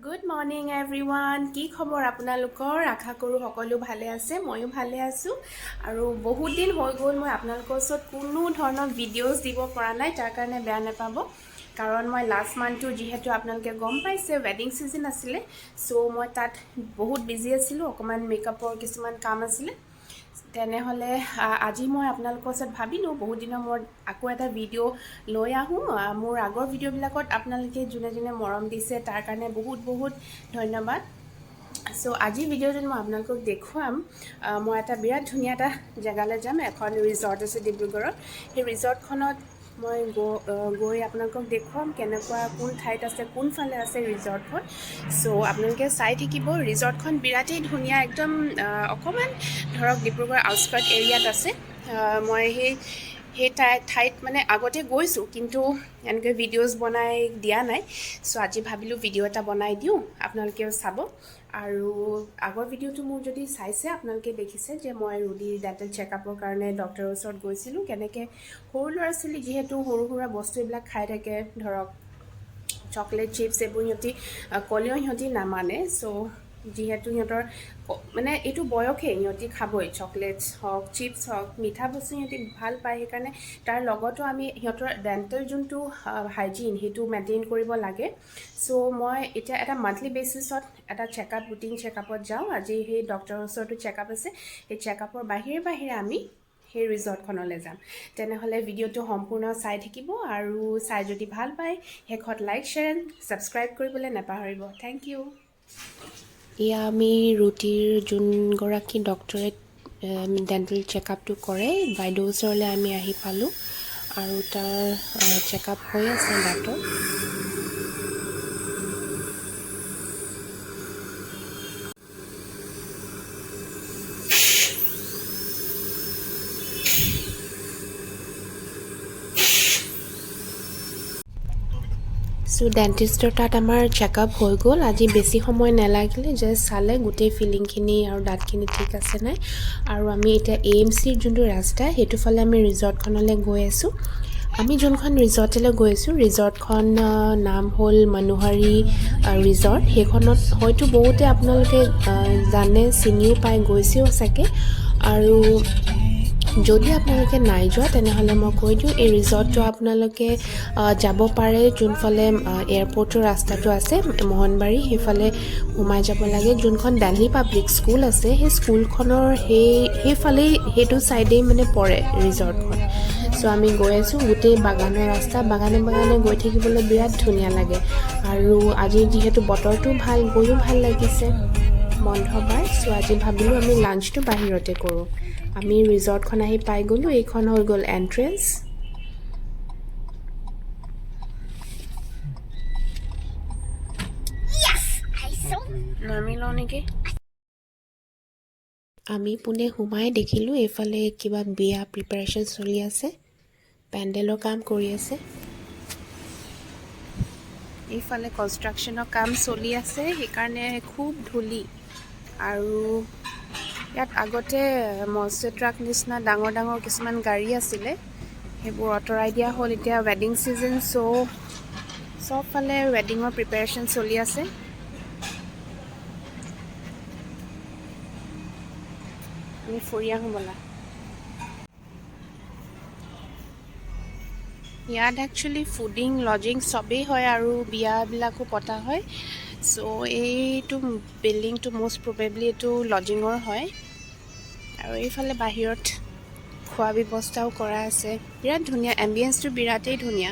Good morning everyone. কি খবৰ আপোনালোকৰ? আশা কৰো সকলো ভালে আছে। ময়ো ভালে আছো। আৰু বহুত দিন হৈ গ'ল মই আপোনালোকৰ ওচৰত কোনো ধৰণৰ ভিডিঅ'জ দিব পৰা নাই। তাৰ কাৰণে বেয়া নাপাব। কাৰণ মই লাষ্ট মান্থটো যেহেতু আপোনালোকে গম পাইছে ওয়েডিং সিজন আছিলে। সো মই তাত বহুত বিজি আছিলো। অকমান মেকআপৰ কিছুমান কাম আছিলে। তেনেহলে আজি মই আপোনালোকৰ ওচৰত ভাবিলো বহুত দিনৰ মূৰত আকৌ এটা ভিডিঅ' লৈ আহোঁ মোৰ আগৰ ভিডিঅ'বিলাকত আপোনালোকে যোনে যোনে মৰম দিছে তাৰ কাৰণে বহুত বহুত ধন্যবাদ সো আজি ভিডিঅ'টোত মই আপোনালোকক দেখুৱাম মই এটা বিৰাট ধুনীয়া এটা জেগালৈ যাম এখন ৰিজৰ্ট আছে ডিব্ৰুগড়ত সেই ৰিজৰ্টখনত মই গৈ আপোনালোকক দেখুৱাম কেনেকুৱা কোন ঠাইত আছে কোনফালে আছে ৰিজৰ্টখন সো আপোনালোকে চাই থাকিব ৰিজৰ্টখন বিৰাটেই ধুনীয়া একদম অকমান ধৰক ডিব্ৰুগড় আউটস্কাৰ্ট এৰিয়াত আছে মই সেই ঠাইত মানে আগতে গৈছোঁ কিন্তু এনেকৈ ভিডিঅ'জ বনাই দিয়া নাই সো আজি ভাবিলোঁ ভিডিঅ' এটা বনাই দিওঁ আপোনালোকেও চাব আৰু আগৰ ভিডিঅ'টো মোৰ যদি চাইছে আপোনালোকে দেখিছে যে মই ৰুডি ডেণ্টেল চেকআপৰ কাৰণে ডক্টৰৰ ওচৰত গৈছিলোঁ কেনেকৈ সৰু ল'ৰা ছোৱালী যিহেতু সৰু সুৰা বস্তু এইবিলাক খাই থাকে ধৰক চকলেট চিপছ এইবোৰ সিহঁতি ক'লেও সিহঁতি নামানে সো যিহেতু সিহঁতৰ মানে এইটো বয়সে সিহঁতি খাবই চকলেটছ হওক চিপছ হওক মিঠা বস্তু সিহঁতি ভাল পায় সেইকাৰণে তাৰ লগতো আমি সিহঁতৰ ডেণ্টেল যোনটো হাইজিন সেইটো মেইনটেইন কৰিব লাগে সো মই এতিয়া এটা মান্থলি বেচিছত এটা চেকআপ ৰুটিন চেকআপত যাওঁ আজি সেই ডক্টৰৰ ওচৰতো চেকআপ আছে সেই চেকআপৰ বাহিৰে আমি সেই ৰিজৰ্টখনলৈ যাম তেনেহ'লে ভিডিঅ'টো সম্পূৰ্ণ চাই থাকিব আৰু চাই যদি ভাল পায় শেষত লাইক শ্বেয়াৰ ছাবস্ক্ৰাইব কৰিবলৈ নাপাহৰিব থেংক ইউ এয়া আমি ৰুটিৰ যোনগৰাকী ডক্টৰে ডেণ্টেল চেকআপটো কৰে বাইদেউৰ ওচৰলৈ আমি আহি পালোঁ আৰু তাৰ চেকআপ হৈ আছে দাঁতৰ সো ডেণ্টিষ্টৰ তাত আমাৰ চেকআপ হৈ গ'ল আজি বেছি সময় নালাগিলে জাষ্ট চালে গোটেই ফিলিংখিনি আৰু দাঁতখিনি ঠিক আছে নাই আৰু আমি এতিয়া AMCৰ যোনটো ৰাস্তা সেইটো ফালে আমি ৰিজৰ্টখনলৈ গৈ আছোঁ আমি যোনখন ৰিজৰ্টলৈ গৈ আছোঁ ৰিজৰ্টখন নাম হ'ল মনোহাৰী ৰিজৰ্ট সেইখনত হয়তো বহুতে আপোনালোকে জানে চিনিও পাই গৈছেও চাগে আৰু যদি আপোনালোকে নাই যোৱা তেনেহ'লে মই কৈ দিওঁ এই ৰিজৰ্টটো আপোনালোকে যাব পাৰে যোনফালে এয়াৰপৰ্টৰ ৰাস্তাটো আছে মোহনবাৰী সেইফালে সোমাই যাব লাগে যোনখন দিল্লী পাব্লিক স্কুল আছে সেই স্কুলখনৰ সেইফালেই সেইটো ছাইডেই মানে পৰে ৰিজৰ্টখন সো আমি গৈ আছোঁ গোটেই বাগানৰ ৰাস্তা বাগানে গৈ থাকিবলৈ বিৰাট ধুনীয়া লাগে আৰু আজি যিহেতু বতৰটো ভাল গৈও ভাল লাগিছে বন্ধবাৰ সো আজি ভাবিলোঁ আমি লাঞ্চটো বাহিৰতে কৰোঁ আমি ৰিজৰ্টখন আহি পাই গ'লোঁ এইখন হৈ গ'ল এন্ট্ৰেন্স নামি লওঁ নেকি আমি পোনে সোমাই দেখিলোঁ এইফালে কিবা বিয়া প্ৰিপাৰেশ্যন চলি আছে পেণ্ডেলৰ কাম কৰি আছে এইফালে কনষ্ট্ৰাকশ্যনৰ কাম চলি আছে সেইকাৰণে খুব ধূলি আৰু ইয়াত আগতে মনষ্টাৰ ট্ৰাক নিচিনা ডাঙৰ কিছুমান গাড়ী আছিলে সেইবোৰ আঁতৰাই দিয়া হ'ল এতিয়া ৱেডিং ছিজন চবফালে ৱেডিঙৰ প্ৰিপাৰেশ্যন চলি আছে আমি ফুৰি আহোঁ ব'লা ইয়াত একচুৱেলি ফুডিং লজিং চবেই হয় আৰু বিয়াবিলাকো পতা হয় সো এইটো বিল্ডিংটো মষ্ট প্ৰবেবলি এইটো লজিঙৰ হয় আৰু এইফালে বাহিৰত খোৱা ব্যৱস্থাও কৰা আছে বিৰাট ধুনীয়া এম্বিয়েন্সটো বিৰাটেই ধুনীয়া